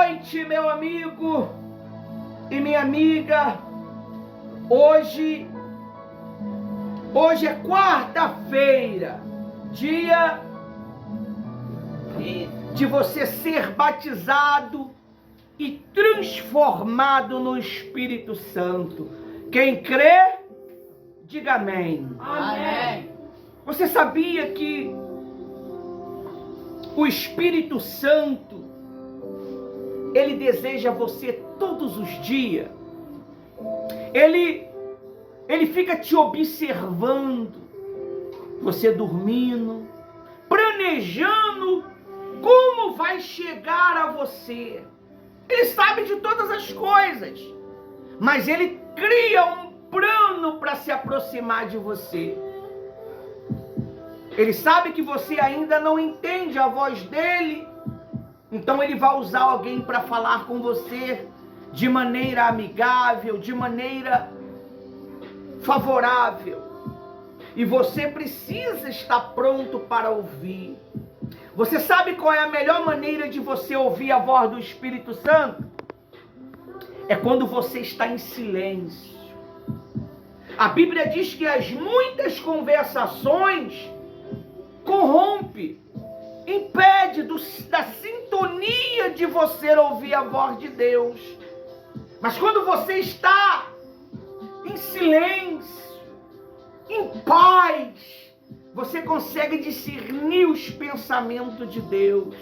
noite, meu amigo e minha amiga. Hoje é quarta-feira, dia de você ser batizado e transformado no Espírito Santo. Quem crê, diga amém. Amém. Você sabia que o Espírito Santo, ele deseja você todos os dias? Ele fica te observando, você dormindo, planejando como vai chegar a você. Ele sabe de todas as coisas, mas ele cria um plano para se aproximar de você. Ele sabe que você ainda não entende a voz dele, então ele vai usar alguém para falar com você de maneira amigável, de maneira favorável. E você precisa estar pronto para ouvir. Você sabe qual é a melhor maneira de você ouvir a voz do Espírito Santo? É quando você está em silêncio. A Bíblia diz que as muitas conversações corrompe, impede da sintonia de você ouvir a voz de Deus. Mas quando você está em silêncio, em paz, você consegue discernir os pensamentos de Deus.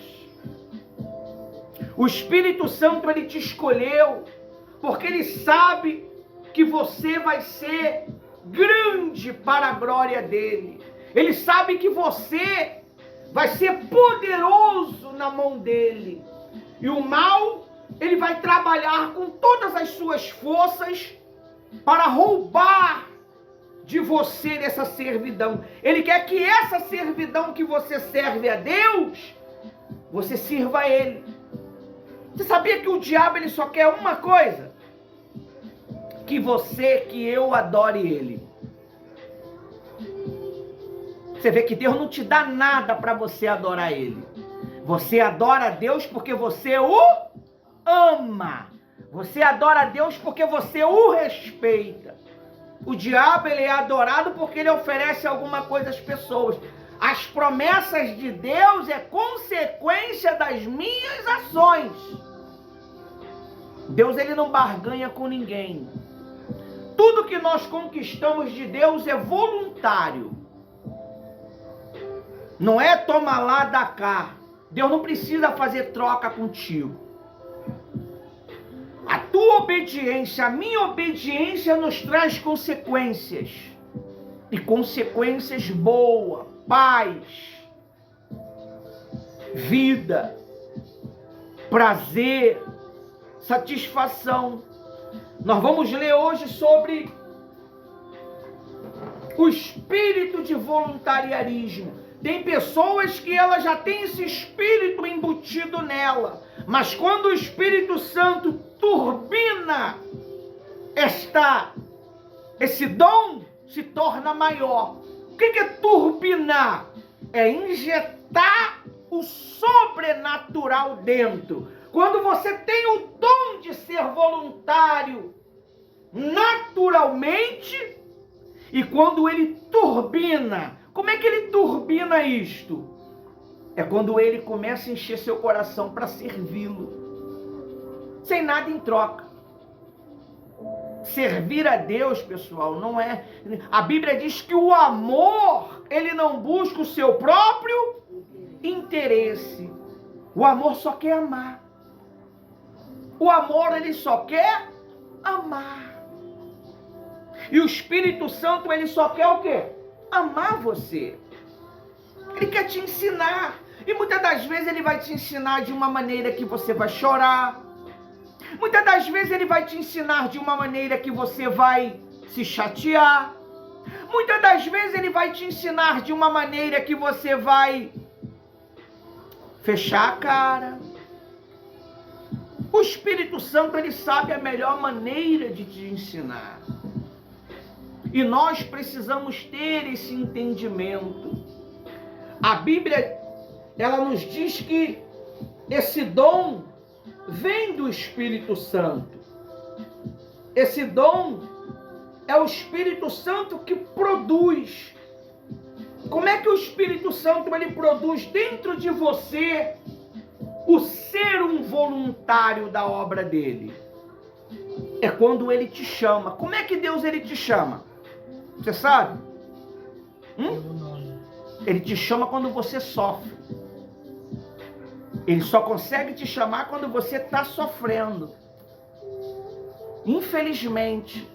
O Espírito Santo, ele te escolheu porque ele sabe que você vai ser grande para a glória dele. Ele sabe que você vai ser poderoso na mão dele. E o mal, ele vai trabalhar com todas as suas forças para roubar de você essa servidão. Ele quer que essa servidão que você serve a Deus, você sirva a ele. Você sabia que o diabo, ele só quer uma coisa? Que eu adore ele. Você vê que Deus não te dá nada para você adorar ele. Você adora a Deus porque você o ama. Você adora a Deus porque você o respeita. O diabo, ele é adorado porque ele oferece alguma coisa às pessoas. As promessas de Deus é consequência das minhas ações. Deus, ele não barganha com ninguém. Tudo que nós conquistamos de Deus é voluntário. Não é toma lá, dá cá. Deus não precisa fazer troca contigo. A tua obediência, a minha obediência nos traz consequências. E consequências boas, paz, vida, prazer, satisfação. Nós vamos ler hoje sobre o espírito de voluntariarismo. Tem pessoas que ela já tem esse espírito embutido nela, mas quando o Espírito Santo turbina esse dom, se torna maior. O que é turbinar? É injetar o sobrenatural dentro. Quando você tem o dom de ser voluntário naturalmente, e quando ele turbina, como é que ele turbina isto? É quando ele começa a encher seu coração para servi-lo, sem nada em troca. Servir a Deus, pessoal, não é... A Bíblia diz que o amor, ele não busca o seu próprio interesse. O amor só quer amar. O amor, ele só quer amar. E o Espírito Santo, ele só quer o quê? Amar você. Ele quer te ensinar. E muitas das vezes ele vai te ensinar de uma maneira que você vai chorar. Muitas das vezes ele vai te ensinar de uma maneira que você vai se chatear. Muitas das vezes ele vai te ensinar de uma maneira que você vai fechar a cara. O Espírito Santo, ele sabe a melhor maneira de te ensinar. E nós precisamos ter esse entendimento. A Bíblia, ela nos diz que esse dom vem do Espírito Santo. Esse dom é o Espírito Santo que produz. Como é que o Espírito Santo ele produz dentro de você o ser um voluntário da obra dele? É quando ele te chama. Como é que Deus ele te chama? Você sabe? Ele te chama quando você sofre. Ele só consegue te chamar quando você está sofrendo. Infelizmente,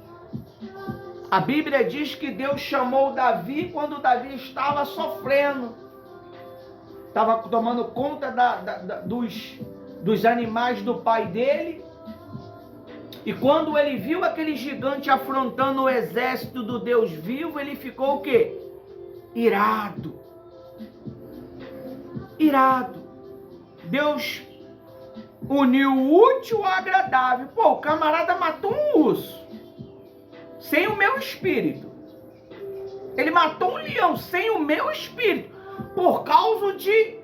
a Bíblia diz que Deus chamou Davi quando Davi estava sofrendo. Estava tomando conta dos animais do pai dele. E quando ele viu aquele gigante afrontando o exército do Deus vivo, ele ficou o quê? Irado. Irado. Deus uniu o útil ao agradável. Pô, o camarada matou um urso sem o meu espírito. Ele matou um leão sem o meu espírito, por causa de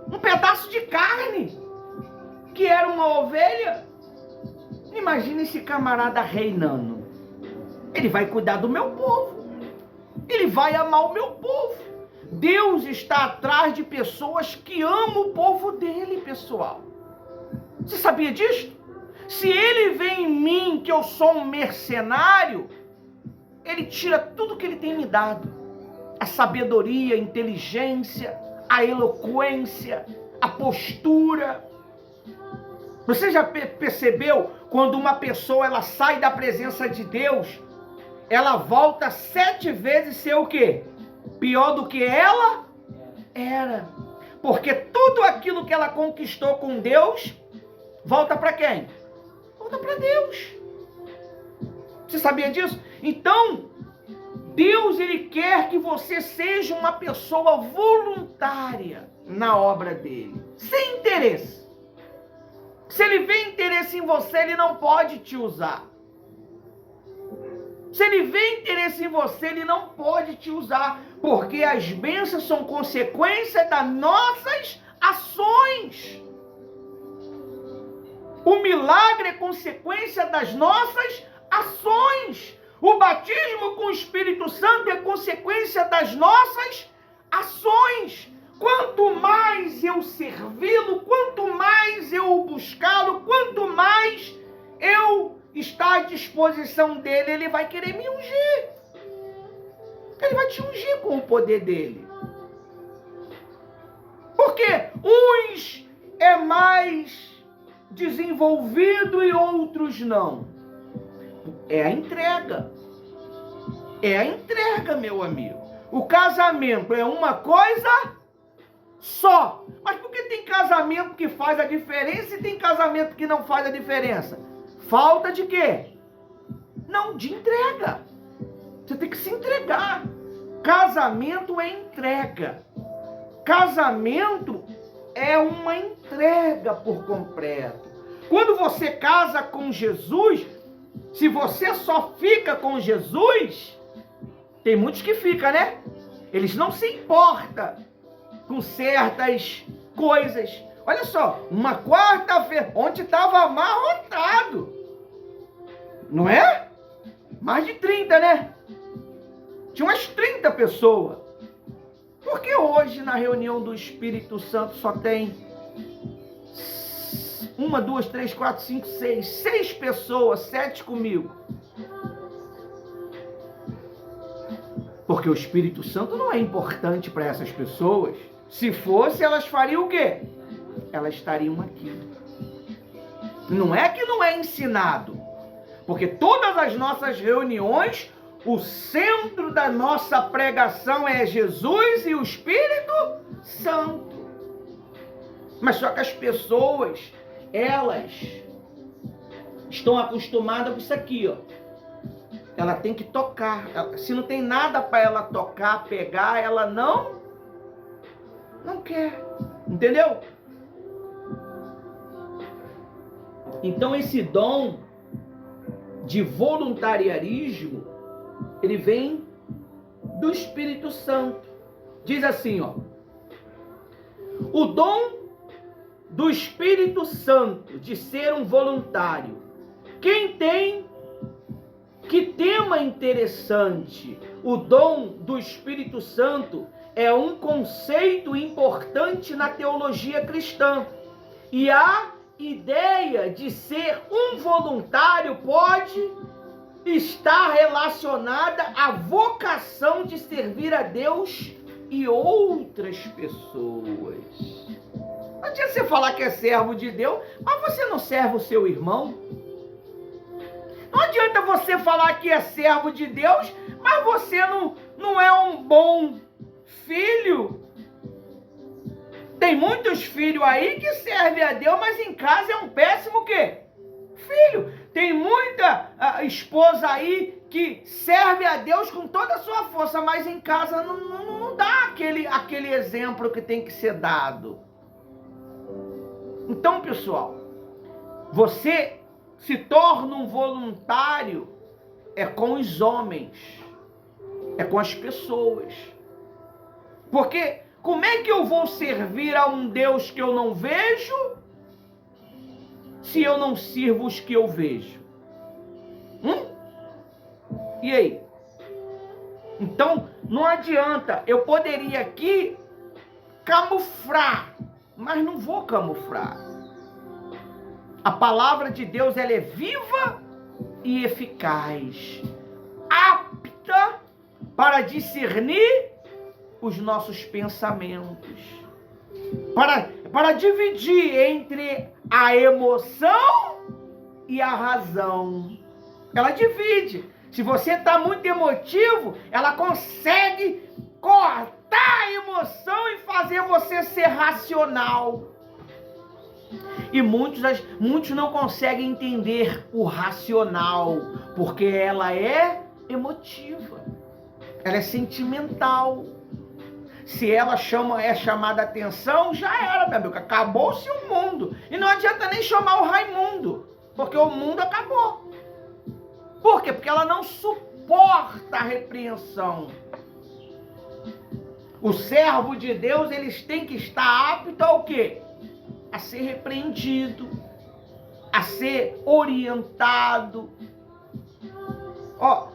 um pedaço de carne, que era uma ovelha. Imagina esse camarada reinando. Ele vai cuidar do meu povo. Ele vai amar o meu povo. Deus está atrás de pessoas que amam o povo dele, pessoal. Você sabia disso? Se ele vê em mim que eu sou um mercenário, ele tira tudo que ele tem me dado. A sabedoria, a inteligência, a eloquência, a postura. Você já percebeu quando uma pessoa ela sai da presença de Deus, ela volta 7 vezes ser o quê? Pior do que ela era. Porque tudo aquilo que ela conquistou com Deus, volta para quem? Volta para Deus. Você sabia disso? Então, Deus ele quer que você seja uma pessoa voluntária na obra dele, sem interesse. Se ele vê interesse em você, ele não pode te usar. Se ele vê interesse em você, ele não pode te usar, porque as bênçãos são consequência das nossas ações. O milagre é consequência das nossas ações. O batismo com o Espírito Santo é consequência das nossas ações. Quanto mais eu servi-lo, quanto mais eu buscá-lo, quanto mais eu estar à disposição dele, ele vai querer me ungir. Ele vai te ungir com o poder dele. Porque uns é mais desenvolvido e outros não. É a entrega. É a entrega, meu amigo. O casamento é uma coisa só. Mas por que tem casamento que faz a diferença e tem casamento que não faz a diferença? Falta de quê? Não, de entrega. Você tem que se entregar. Casamento é entrega. Casamento é uma entrega por completo. Quando você casa com Jesus, se você só fica com Jesus, tem muitos que ficam, né? Eles não se importam com certas coisas. Olha só, uma quarta-feira, onde estava amarrotado. Não é? Mais de 30, né? Tinha umas 30 pessoas. Por que hoje na reunião do Espírito Santo só tem 1, 2, 3, 4, 5, 6, 6 pessoas, 7 comigo? Porque o Espírito Santo não é importante para essas pessoas. Se fosse, elas fariam o quê? Elas estariam aqui. Não é que não é ensinado. Porque todas as nossas reuniões, o centro da nossa pregação é Jesus e o Espírito Santo. Mas só que as pessoas, elas estão acostumadas com isso aqui, ó. Ela tem que tocar. Se não tem nada para ela tocar, pegar, ela não quer. Entendeu? Então esse dom de voluntariarismo, ele vem do Espírito Santo. Diz assim, ó: o dom do Espírito Santo, de ser um voluntário. Quem tem, que tema interessante, o dom do Espírito Santo é um conceito importante na teologia cristã. E a ideia de ser um voluntário pode estar relacionada à vocação de servir a Deus e outras pessoas. Não adianta você falar que é servo de Deus, mas você não serve o seu irmão. Não adianta você falar que é servo de Deus, mas você não é um bom filho. Tem muitos filhos aí que servem a Deus, mas em casa é um péssimo o quê? Filho. Tem muita esposa aí que serve a Deus com toda a sua força, mas em casa não dá aquele exemplo que tem que ser dado. Então, pessoal, você se torna um voluntário é com os homens, é com as pessoas. Porque como é que eu vou servir a um Deus que eu não vejo, se eu não sirvo os que eu vejo? E aí? Então, não adianta. Eu poderia aqui camuflar, mas não vou camuflar. A palavra de Deus, ela é viva e eficaz, apta para discernir os nossos pensamentos, para dividir entre a emoção e a razão. Ela divide. Se você está muito emotivo, ela consegue cortar a emoção e fazer você ser racional. E muitos não conseguem entender o racional, porque ela é emotiva, ela é sentimental. Se ela é chamada a atenção, já era, meu amigo, acabou-se o mundo. E não adianta nem chamar o Raimundo, porque o mundo acabou. Por quê? Porque ela não suporta a repreensão. O servo de Deus, eles têm que estar apto ao quê? A ser repreendido, a ser orientado. Ó,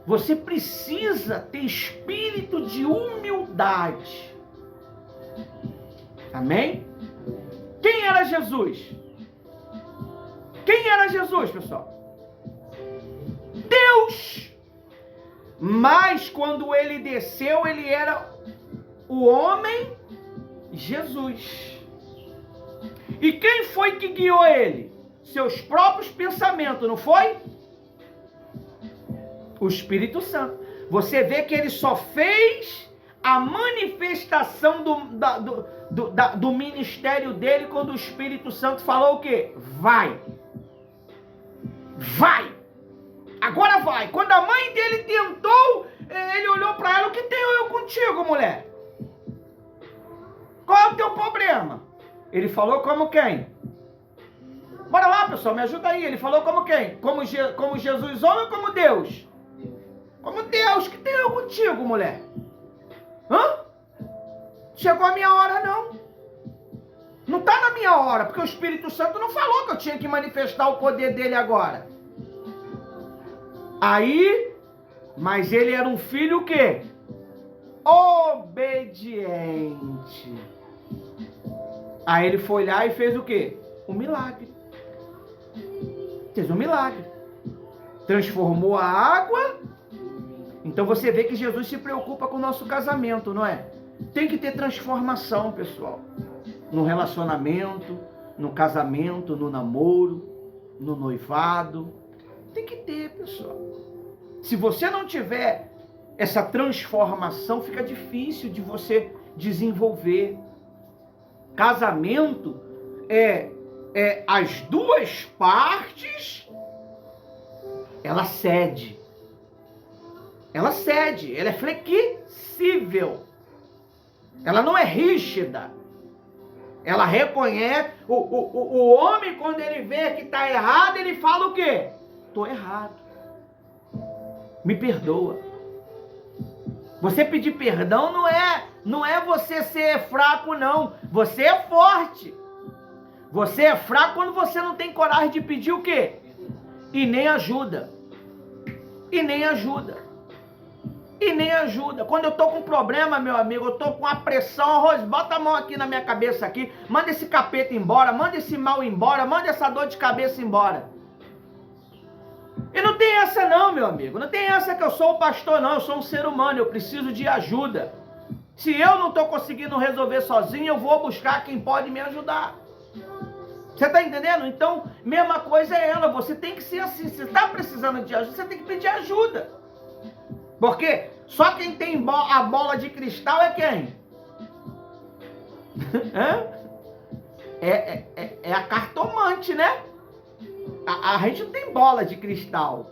você precisa ter espírito de humildade. Amém? Quem era Jesus? Quem era Jesus, pessoal? Deus! Mas quando ele desceu, ele era o homem Jesus. E quem foi que guiou ele? Seus próprios pensamentos, não foi? O Espírito Santo. Você vê que ele só fez a manifestação do ministério dele quando o Espírito Santo falou o quê? Vai! Vai! Agora vai! Quando a mãe dele tentou, ele olhou para ela: o que tenho eu contigo, mulher? Qual é o teu problema? Ele falou como quem? Bora lá, pessoal, me ajuda aí. Ele falou como quem? Como Jesus homem ou como Deus? Como Deus. Que tenho eu contigo, mulher? Chegou a minha hora, não. Não está na minha hora, porque o Espírito Santo não falou que eu tinha que manifestar o poder dele agora. Aí, mas ele era um filho o quê? Obediente. Aí ele foi lá e fez o quê? Um milagre. Fez um milagre. Transformou a água. Então você vê que Jesus se preocupa com o nosso casamento, não é? Tem que ter transformação, pessoal. No relacionamento, no casamento, no namoro, no noivado. Tem que ter, pessoal. Se você não tiver essa transformação, fica difícil de você desenvolver. Casamento é as duas partes, ela cede. Ela cede, ela é flexível. Ela não é rígida. Ela reconhece. O homem, quando ele vê que está errado, ele fala o quê? Estou errado. Me perdoa. Você pedir perdão não é você ser fraco, não. Você é forte. Você é fraco quando você não tem coragem de pedir o quê? E nem ajuda. E nem ajuda. E nem ajuda. Quando eu tô com problema, meu amigo, eu tô com a pressão, Rose, bota a mão aqui na minha cabeça aqui, manda esse capeta embora, manda esse mal embora, manda essa dor de cabeça embora. E não tem essa não, meu amigo, não tem essa que eu sou o pastor não, eu sou um ser humano, eu preciso de ajuda. Se eu não tô conseguindo resolver sozinho, eu vou buscar quem pode me ajudar. Você tá entendendo? Então, mesma coisa é ela, você tem que ser assim, se tá precisando de ajuda, você tem que pedir ajuda. Porque só quem tem a bola de cristal é quem? É a cartomante, né? A gente não tem bola de cristal.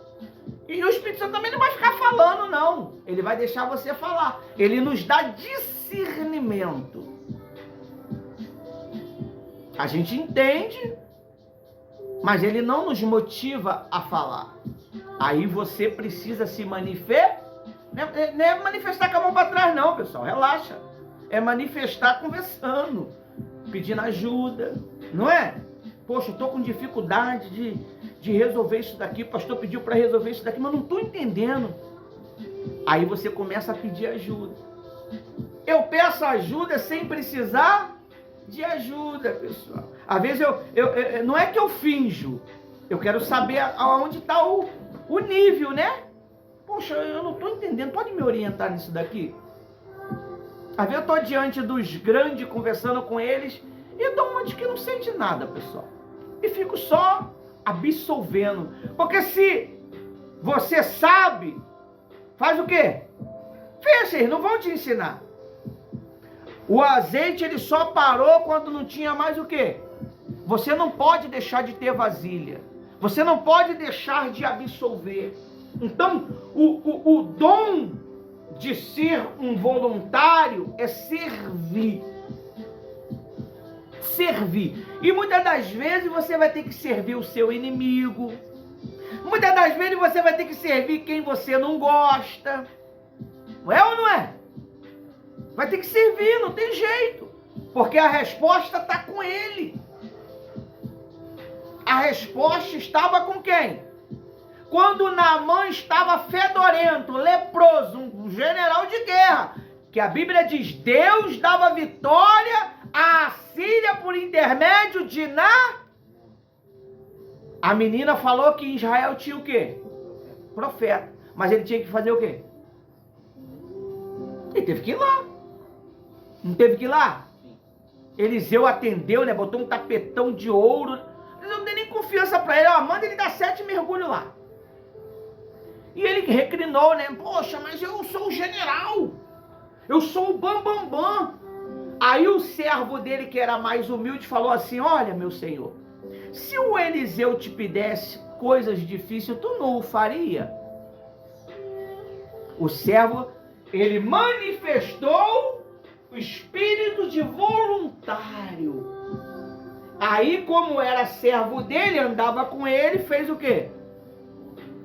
E o Espírito Santo também não vai ficar falando, não. Ele vai deixar você falar. Ele nos dá discernimento. A gente entende, mas ele não nos motiva a falar. Aí você precisa se manifestar. Não é manifestar com a mão para trás, não, pessoal. Relaxa. É manifestar conversando, pedindo ajuda, não é? Poxa, eu estou com dificuldade de resolver isso daqui. O pastor pediu para resolver isso daqui, mas não estou entendendo. Aí você começa a pedir ajuda. Eu peço ajuda sem precisar de ajuda, pessoal. Às vezes não é que eu finjo. Eu quero saber aonde está o nível, né? Poxa, eu não estou entendendo. Pode me orientar nisso daqui? Às vezes eu estou diante dos grandes, conversando com eles, e dou uma de que não sei de nada, pessoal. E fico só absolvendo. Porque se você sabe, faz o quê? Fecha, eles não vão te ensinar. O azeite, ele só parou quando não tinha mais o quê? Você não pode deixar de ter vasilha. Você não pode deixar de absolver. Então, o dom de ser um voluntário é servir. Servir. E muitas das vezes você vai ter que servir o seu inimigo. Muitas das vezes você vai ter que servir quem você não gosta. Não é ou não é? Vai ter que servir, não tem jeito. Porque a resposta está com ele. A resposta estava com quem? Quando Naamã estava fedorento, leproso, um general de guerra, que a Bíblia diz, Deus dava vitória à Síria por intermédio de A menina falou que em Israel tinha o quê? Profeta. Mas ele tinha que fazer o quê? Ele teve que ir lá. Não teve que ir lá? Eliseu atendeu, né? Botou um tapetão de ouro. Não deu nem confiança para ele. Ó, manda ele dar 7 mergulhos lá. E ele recrinou, né? Poxa, mas eu sou o general. Eu sou o bambambam. Aí o servo dele, que era mais humilde, falou assim, olha, meu senhor, se o Eliseu te pedisse coisas difíceis, tu não o faria? O servo, ele manifestou o espírito de voluntário. Aí, como era servo dele, andava com ele, fez o quê?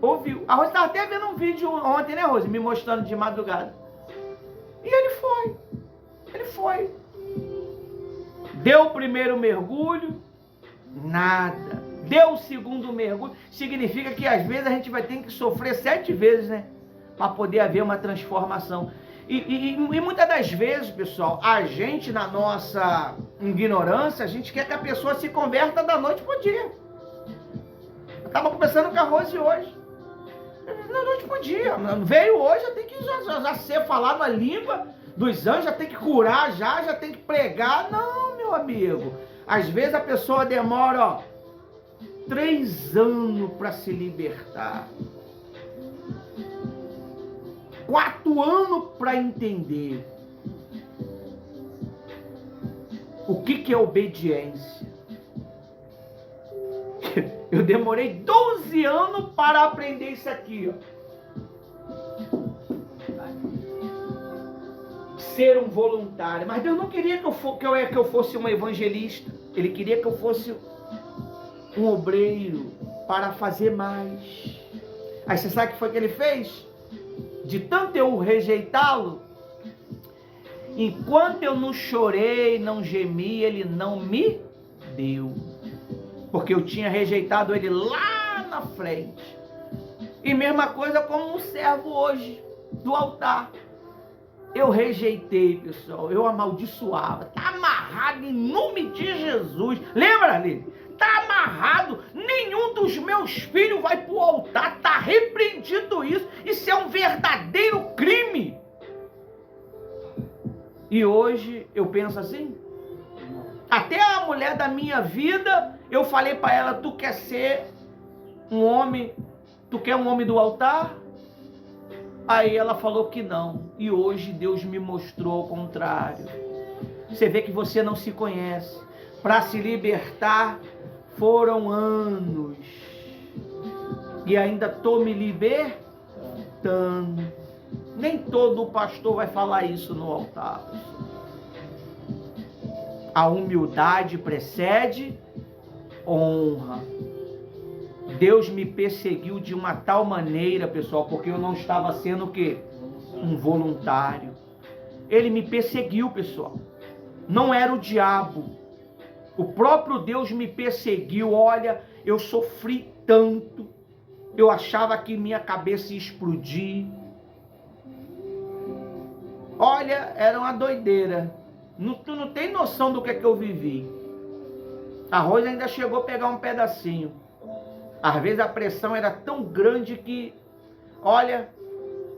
Ouviu. A Rose estava até vendo um vídeo ontem, né, Rose? Me mostrando de madrugada. E ele foi. Ele foi. Deu o primeiro mergulho, nada. Deu o segundo mergulho. Significa que às vezes a gente vai ter que sofrer 7 vezes, né? Para poder haver uma transformação. E muitas das vezes, pessoal, a gente, na nossa ignorância, a gente quer que a pessoa se converta da noite pro dia. Eu estava conversando com a Rose hoje. Da noite pro dia. Veio hoje, já tem que já ser falado a língua dos anjos, já tem que curar, já tem que pregar. Não, meu amigo. Às vezes a pessoa demora, 3 anos para se libertar. 4 anos para entender o que é obediência. Eu demorei 12 anos para aprender isso aqui, Ser um voluntário. Mas Deus não queria que eu fosse um evangelista. Ele queria que eu fosse um obreiro para fazer mais. Aí você sabe o que foi que ele fez? De tanto eu rejeitá-lo, enquanto eu não chorei, não gemi, ele não me perdeu. Porque eu tinha rejeitado ele lá na frente. E mesma coisa como um servo hoje, do altar. Eu rejeitei, pessoal. Eu amaldiçoava. Está amarrado em nome de Jesus. Lembra, Lili? Está amarrado. Nenhum dos meus filhos vai para o altar. Está repreendido isso. Isso é um verdadeiro crime. E hoje eu penso assim. Até a mulher da minha vida, eu falei para ela, tu quer ser um homem, tu quer um homem do altar? Aí ela falou que não. E hoje Deus me mostrou o contrário. Você vê que você não se conhece. Para se libertar foram anos. E ainda estou me libertando. Nem todo pastor vai falar isso no altar. A humildade precede honra. Deus me perseguiu de uma tal maneira, pessoal, porque eu não estava sendo o quê? Um voluntário. Ele me perseguiu, pessoal. Não era o diabo. O próprio Deus me perseguiu. Olha, eu sofri tanto. Eu achava que minha cabeça ia explodir. Olha, era uma doideira. Tu não tem noção do que é que eu vivi. A Rose ainda chegou a pegar um pedacinho. Às vezes a pressão era tão grande que, olha,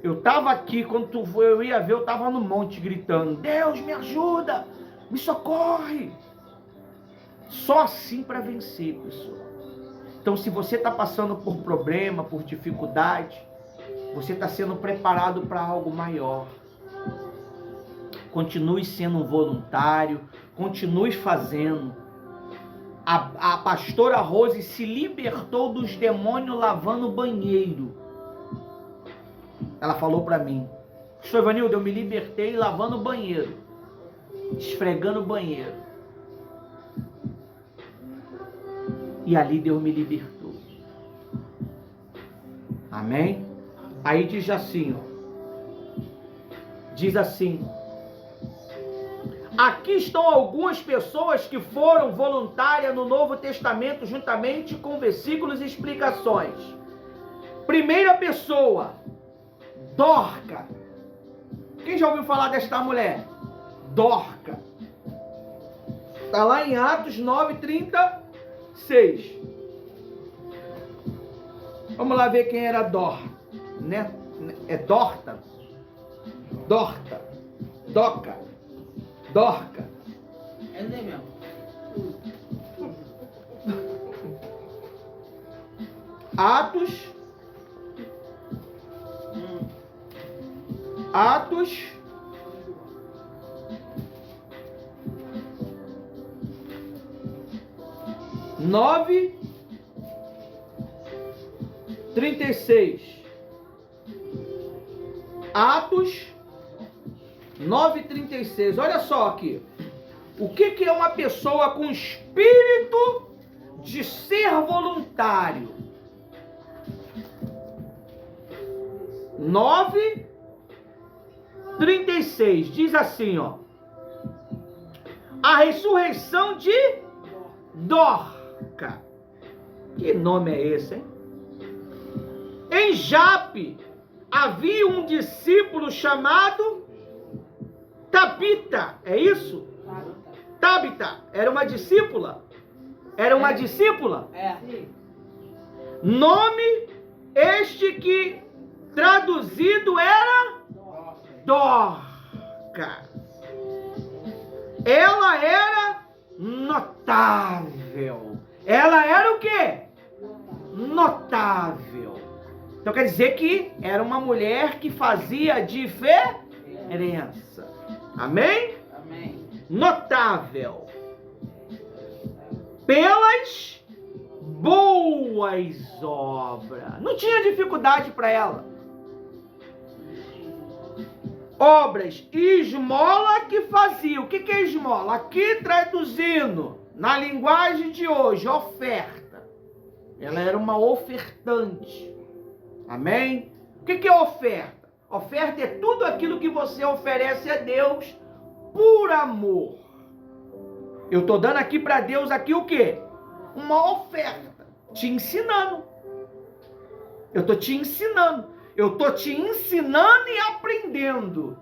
eu estava aqui, quando eu ia ver, eu estava no monte gritando, Deus me ajuda, me socorre. Só assim para vencer, pessoal. Então se você está passando por problema, por dificuldade, você está sendo preparado para algo maior. Continue sendo um voluntário, continue fazendo. A pastora Rose se libertou dos demônios lavando o banheiro. Ela falou para mim, pastor Ivanildo, eu me libertei lavando o banheiro, esfregando o banheiro. E ali Deus me libertou. Amém? Aí diz assim, diz assim, aqui estão algumas pessoas que foram voluntárias no Novo Testamento, juntamente com versículos e explicações. Primeira pessoa, Dorca. Quem já ouviu falar desta mulher? Dorca. Está lá em Atos 9:36. Vamos lá ver quem era Dorca. Né? É Dorta? Dorca. Doca. Dorca. É isso aí mesmo. Atos 9:36. Atos 9:36. Olha só aqui. O que é uma pessoa com espírito de ser voluntário? 9:36 diz assim, ó. A ressurreição de Dorca. Que nome é esse, hein? Em Jape havia um discípulo chamado Tabita. É isso? Tabita. Era uma discípula? Era uma discípula? É. Nome este que traduzido era Dorca. Ela era notável. Ela era o quê? Notável. Então quer dizer que era uma mulher que fazia diferença. Amém? Amém. Notável. Pelas boas obras. Não tinha dificuldade para ela. Obras, esmola que fazia. O que é esmola? Aqui traduzindo, na linguagem de hoje, oferta. Ela era uma ofertante. Amém? O que é oferta? Oferta é tudo aquilo que você oferece a Deus por amor. Eu estou dando aqui para Deus aqui o quê? Uma oferta. Te ensinando. Eu estou te ensinando. Eu estou te ensinando e aprendendo.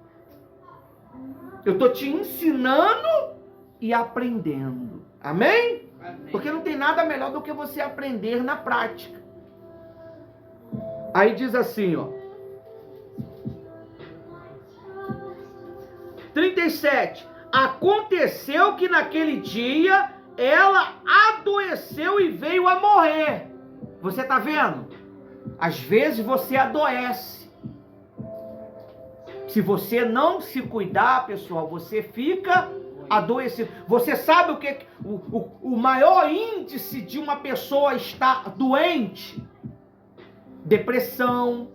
Eu estou te ensinando e aprendendo. Amém? Amém. Porque não tem nada melhor do que você aprender na prática. Aí diz assim, ó. 37. Aconteceu que naquele dia ela adoeceu e veio a morrer. Você está vendo? Às vezes você adoece. Se você não se cuidar, pessoal, você fica adoecido. Você sabe o que o maior índice de uma pessoa estar doente? Depressão,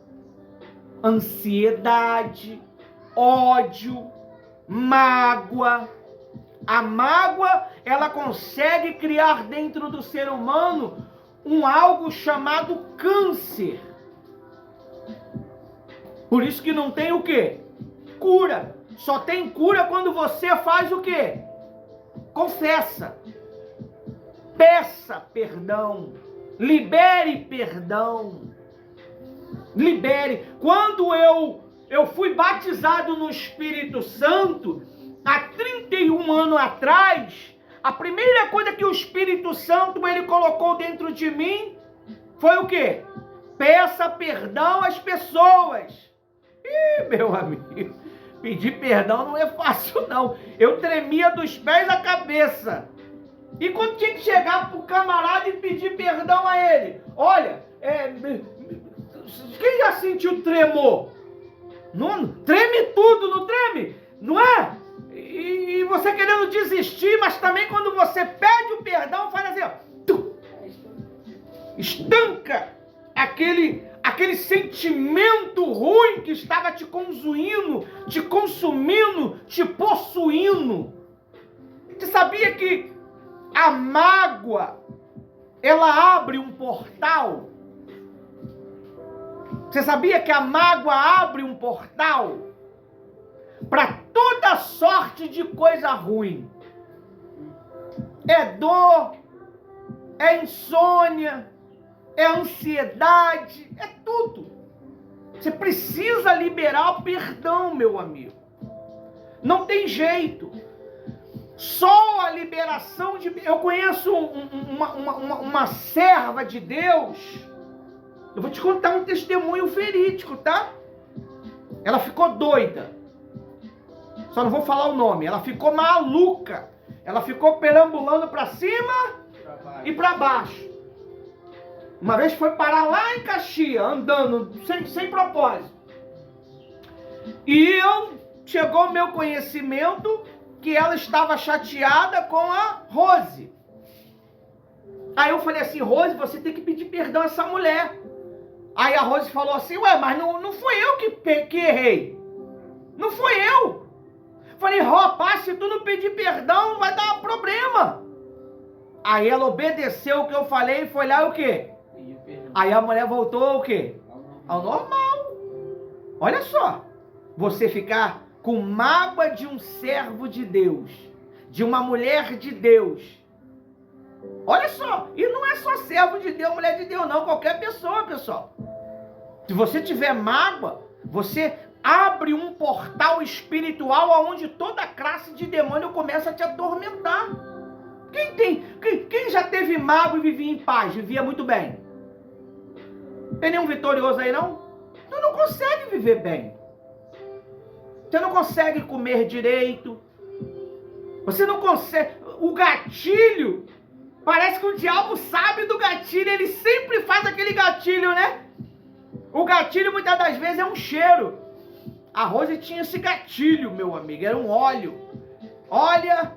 ansiedade, ódio, mágoa. A mágoa, ela consegue criar dentro do ser humano algo chamado câncer. Por isso que não tem o quê? Cura. Só tem cura quando você faz o quê? Confessa. Peça perdão. Libere perdão. Libere. Quando eu fui batizado no Espírito Santo, há 31 anos atrás, a primeira coisa que o Espírito Santo ele colocou dentro de mim foi o quê? Peça perdão às pessoas. Ih, meu amigo, pedir perdão não é fácil não. Eu tremia dos pés à cabeça. E quando tinha que chegar pro camarada e pedir perdão a ele, olha, quem já sentiu tremor? Não, treme tudo, não treme? Não é? E você querendo desistir, mas também quando você pede o perdão, faz assim, ó, estanca aquele sentimento ruim que estava te consumindo, te possuindo. Você sabia que a mágoa, ela abre um portal? Você sabia que a mágoa abre um portal para toda sorte de coisa ruim? É dor, é insônia, é ansiedade, é tudo. Você precisa liberar o perdão, meu amigo. Não tem jeito. Só a liberação de... Eu conheço uma serva de Deus. Eu vou te contar um testemunho verídico, tá? Ela ficou doida. Só não vou falar o nome. Ela ficou maluca. Ela ficou perambulando para cima e para baixo. Uma vez foi parar lá em Caxias, andando, sem propósito. E chegou ao meu conhecimento que ela estava chateada com a Rose. Aí eu falei assim, Rose, você tem que pedir perdão a essa mulher. Aí a Rose falou assim, ué, mas não fui eu que errei. Não fui eu. Falei, rapaz, se tu não pedir perdão, vai dar problema. Aí ela obedeceu o que eu falei e foi lá o quê? Aí a mulher voltou ao quê? Ao normal. Olha só. Você ficar com mágoa de um servo de Deus, de uma mulher de Deus. Olha só. E não é só servo de Deus, mulher de Deus, não. Qualquer pessoa, pessoal. Se você tiver mágoa, você abre um portal espiritual onde toda classe de demônio começa a te atormentar. Quem já teve mágoa e vivia em paz, vivia muito bem? Tem nenhum vitorioso aí, não? Tu não consegue viver bem. Você não consegue comer direito. Você não consegue... O gatilho, parece que o diabo sabe do gatilho. Ele sempre faz aquele gatilho, né? O gatilho, muitas das vezes, é um cheiro. A Rose tinha esse gatilho, meu amigo. Era um óleo. Olha,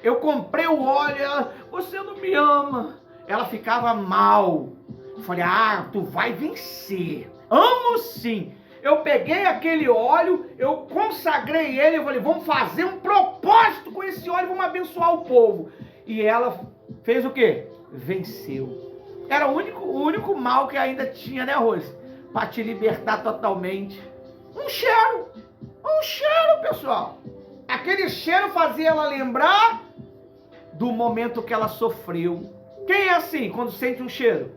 eu comprei o óleo. Ela, você não me ama. Ela ficava mal. Eu falei, tu vai vencer. Amo sim. Eu peguei aquele óleo, eu consagrei ele, eu falei, vamos fazer um propósito com esse óleo, vamos abençoar o povo. E ela fez o quê? Venceu. Era o único mal que ainda tinha, né, Rose? Para te libertar totalmente. Um cheiro, pessoal. Aquele cheiro fazia ela lembrar do momento que ela sofreu. Quem é assim quando sente um cheiro?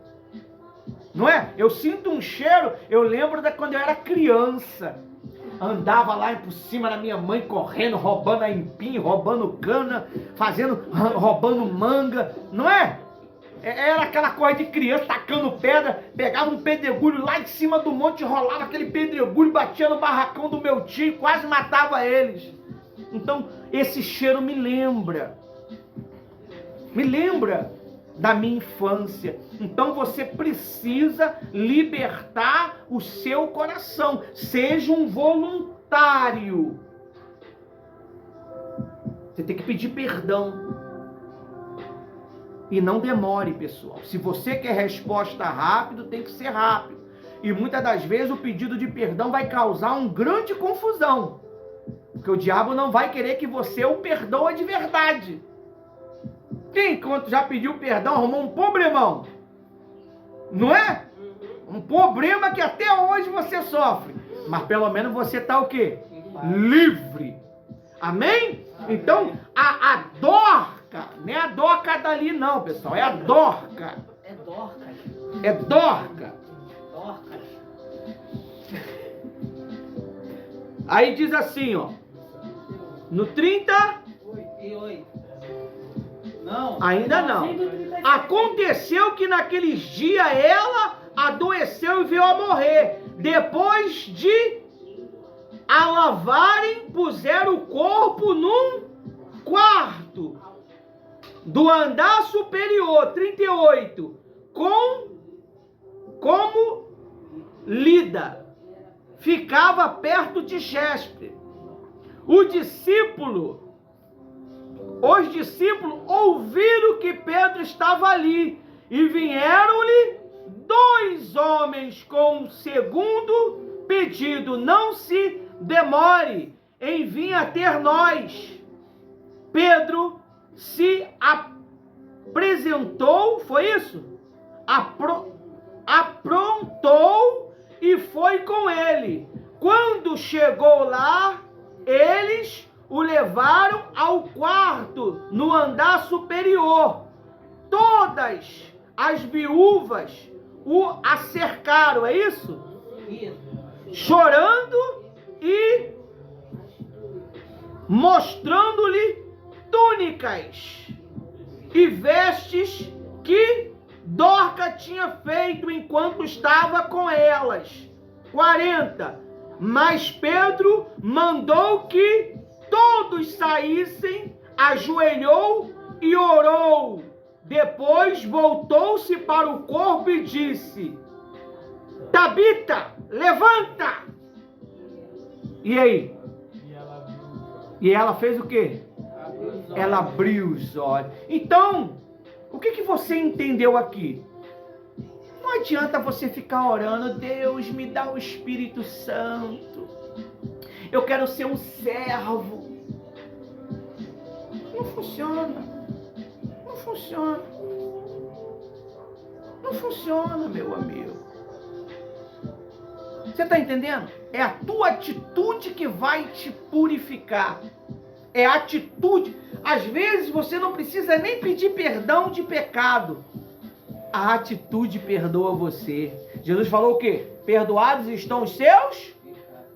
Não é? Eu sinto um cheiro, eu lembro de quando eu era criança. Andava lá por cima da minha mãe, correndo, roubando aipim, roubando cana, roubando manga, não é? Era aquela coisa de criança, tacando pedra, pegava um pedregulho lá em cima do monte, rolava aquele pedregulho, batia no barracão do meu tio, quase matava eles. Então, esse cheiro me lembra da minha infância. Então você precisa libertar o seu coração. Seja um voluntário. Você tem que pedir perdão. E não demore, pessoal. Se você quer resposta rápido, tem que ser rápido. E muitas das vezes o pedido de perdão vai causar uma grande confusão. Porque o diabo não vai querer que você o perdoe de verdade. Quem, enquanto já pediu perdão, arrumou um problemão? Não é? Um problema que até hoje você sofre. Mas pelo menos você está o quê? Livre. Amém? Então, a Dorca, não é a Dorca dali não, pessoal. É a Dorca. É Dorca. É Dorca. Dorca. Aí diz assim, ó. No 38. Não. Ainda não. Aconteceu que naqueles dias ela adoeceu e veio a morrer. Depois de a lavarem, puseram o corpo num quarto do andar superior. 38. Como Lida ficava perto de Jespe. Os discípulos ouviram que Pedro estava ali e vieram-lhe 2 homens com o segundo pedido: não se demore em vir a ter nós. Pedro se apresentou, foi isso? Aprontou e foi com ele. Quando chegou lá, eles o levaram ao quarto no andar superior. Todas as viúvas o acercaram, é isso? Chorando e mostrando-lhe túnicas e vestes que Dorca tinha feito enquanto estava com elas. 40. Mas Pedro mandou que todos saíssem, ajoelhou e orou. Depois voltou-se para o corpo e disse: Tabita, levanta! E aí? E ela fez o quê? Ela abriu os olhos. Então, o que você entendeu aqui? Não adianta você ficar orando: Deus, me dá o Espírito Santo. Eu quero ser um servo. Não funciona. Não funciona. Não funciona, meu amigo. Você está entendendo? É a tua atitude que vai te purificar. É a atitude. Às vezes você não precisa nem pedir perdão de pecado. A atitude perdoa você. Jesus falou o quê? Perdoados estão os seus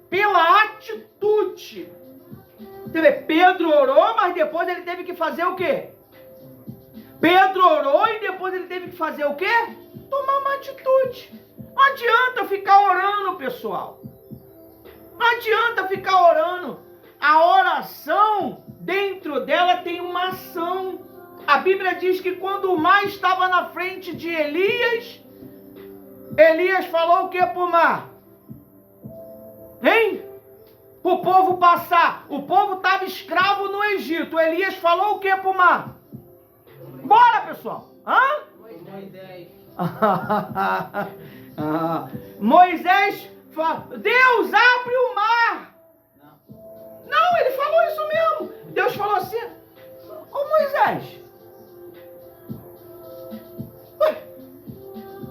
pela atitude. Você vê, Pedro orou, mas depois ele teve que fazer o quê? Pedro orou e depois ele teve que fazer o quê? Tomar uma atitude. Não adianta ficar orando, pessoal. Não adianta ficar orando. A oração, dentro dela tem uma ação. A Bíblia diz que quando o mar estava na frente de Elias, Elias falou o que pro mar? Hein? Pro povo passar. O povo estava escravo no Egito. Elias falou o que pro mar? Bora, pessoal. Hã? Moisés fala: Deus abre o mar. Não, ele falou isso mesmo. Deus falou assim: ô Moisés,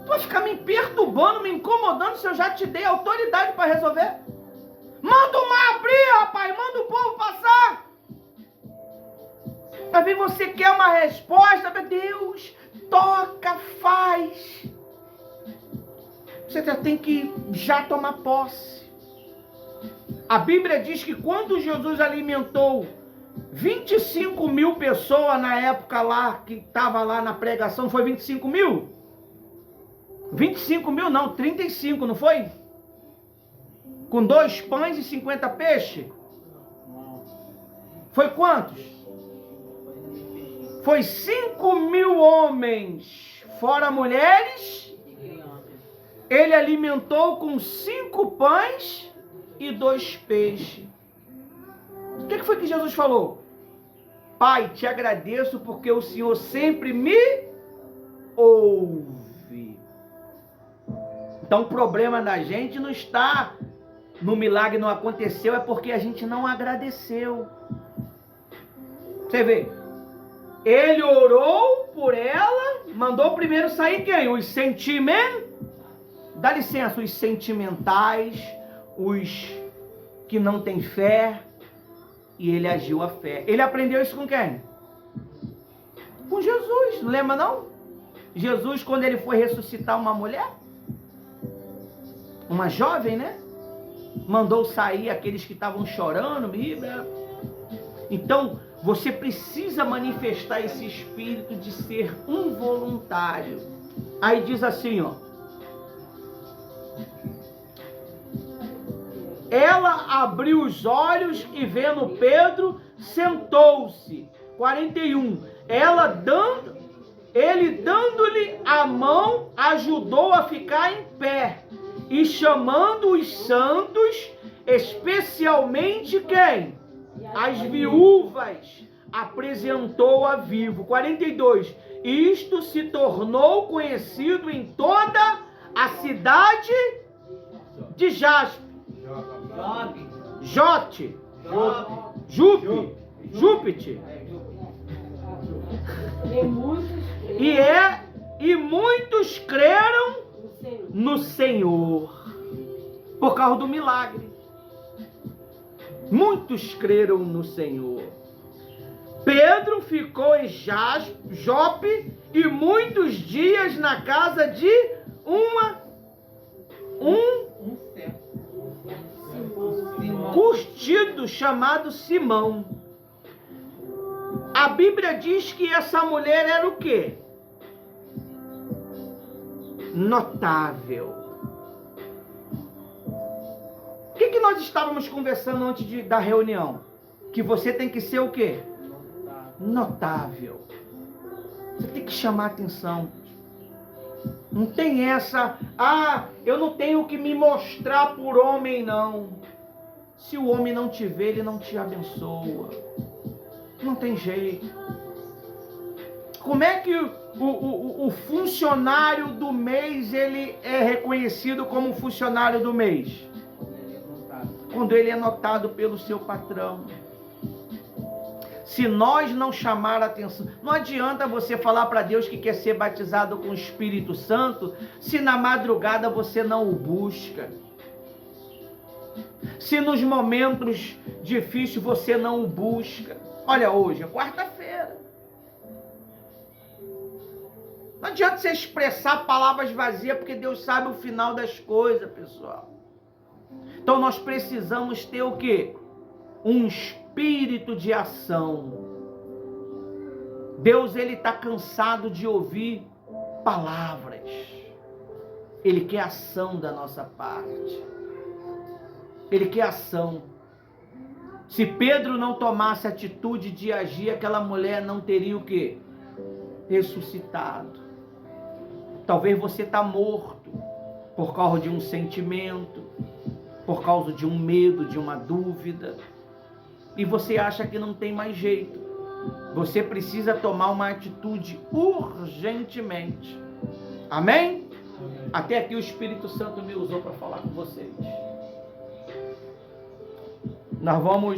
tu vai ficar me perturbando, me incomodando se eu já te dei autoridade para resolver? Manda o mar abrir, rapaz, manda o povo passar. Às vezes você quer uma resposta, meu Deus, toca, faz. Você já tem que tomar posse. A Bíblia diz que quando Jesus alimentou 25 mil pessoas na época lá, que estava lá na pregação, foi 25 mil? 25 mil não, 35, não foi? Com 2 pães e 50 peixes? Foi quantos? Foi 5 mil homens, fora mulheres. Ele alimentou com 5 pães e 2 peixes. O que foi que Jesus falou? Pai, te agradeço porque o Senhor sempre me ouve. Então o problema da gente não está no milagre não aconteceu, é porque a gente não agradeceu. Você vê, ele orou por ela, mandou primeiro sair quem? Os sentimentais, dá licença, os sentimentais, os que não têm fé, e ele agiu a fé. Ele aprendeu isso com quem? Com Jesus, não lembra não? Jesus, quando ele foi ressuscitar uma mulher, uma jovem, né? Mandou sair aqueles que estavam chorando, Bíblia. Então, você precisa manifestar esse espírito de ser um voluntário. Aí diz assim, ó. Ela abriu os olhos e vendo Pedro, sentou-se. 41. Ele dando-lhe a mão, ajudou a ficar em pé. E chamando os santos, especialmente quem? As viúvas, apresentou-a vivo. 42. Isto se tornou conhecido em toda a cidade de Jaspe, Jote, Júpite. E muitos creram no Senhor por causa do milagre. Muitos creram no Senhor. Pedro ficou em Jope e muitos dias na casa de um curtido chamado Simão. A Bíblia diz que essa mulher era o quê? Notável. O que nós estávamos conversando antes da reunião? Que você tem que ser o quê? Notável. Você tem que chamar atenção. Não tem essa, eu não tenho que me mostrar por homem, não. Se o homem não te vê, ele não te abençoa. Não tem jeito. Como é que o funcionário do mês, ele é reconhecido como funcionário do mês? Quando ele é notado pelo seu patrão. Se nós não chamar a atenção, não adianta você falar para Deus que quer ser batizado com o Espírito Santo, se na madrugada você não o busca. Se nos momentos difíceis você não o busca. Olha, hoje é quarta-feira. Não adianta você expressar palavras vazias, porque Deus sabe o final das coisas, pessoal. Então nós precisamos ter o quê? Um espírito de ação. Deus, ele está cansado de ouvir palavras. Ele quer ação da nossa parte. Ele quer ação. Se Pedro não tomasse atitude de agir, aquela mulher não teria o quê? Ressuscitado. Talvez você está morto por causa de um sentimento, por causa de um medo, de uma dúvida, e você acha que não tem mais jeito. Você precisa tomar uma atitude urgentemente. Amém? Até aqui o Espírito Santo me usou para falar com vocês. Nós vamos